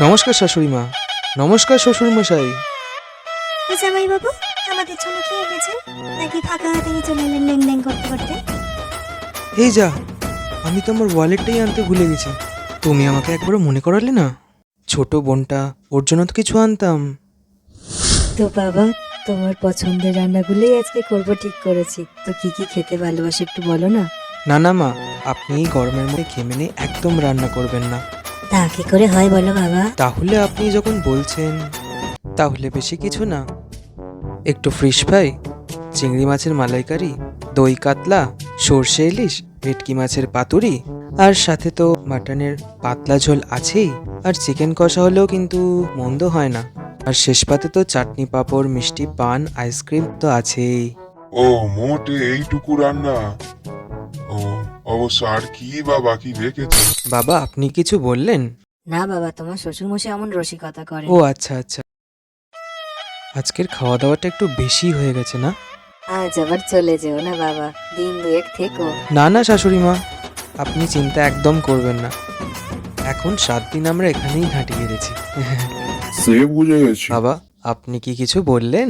নমস্কার শাশুড়ি মা। নমস্কার শ্বশুর মশাই। জামাই বাবু, আমাদের জন্য কি এনেছেন? নাকি ফাঁকা হাতেই চলে এলেন ল্যাং ল্যাং করতে করতে? এই যা, আমি তো আমার ওয়ালেটটাই আনতে ভুলে গেছি। তুমি আমাকে একবারও মনে করালে না। ছোট বোনটা, ওর জন্য তো কিছু আনতাম। তো বাবা, তোমার পছন্দের রান্নাগুলোই আজকে করব ঠিক করেছি। তো কি কি খেতে ভালোবাসো একটু বলো না। না না মা, আপনি এই গরমের মধ্যে ঘেমে একদম রান্না করবেন না। তা কি করে হয় বলো বাবা? তাহলে আপনি যখন বলছেন, তাহলে বেশি কিছু না। একটু ফিশ ফ্রাই, চিংড়ি মাছের মালাইকারি, দই কাতলা, সর্ষে ইলিশ, ভেটকি মাছের পাতুরি, আর সাথে তো মাটনের পাতলা ঝোল আছেই। আর চিকেন কষা হলেও কিন্তু মন্দ হয় না। আর শেষ পাতে তো চাটনি পাঁপড়, মিষ্টি পান, আইসক্রিম তো আছেই। ও মোটে এইটুকু রান্না? ও, অবশ্য আর কি বা বাকি রেখেছে? বাবা, আপনি কিছু বললেন? না বাবা, তোমার শ্বশুর মশাই এমন রসিকতা করে। ও আচ্ছা আচ্ছা, আজকের খাওয়া দাওয়াটা একটু বেশি হয়ে গেছে না? আজ আবার চলে যেও না বাবা, দিন দুয়েক থেকো। না না শাশুড়ি মা, আপনি চিন্তা একদম করবেন না। এখন 7 দিন আমরা এখানেই ঘাঁটি গেড়েছি। সে বুঝে গেছি। বাবা, আপনি কি কিছু বললেন?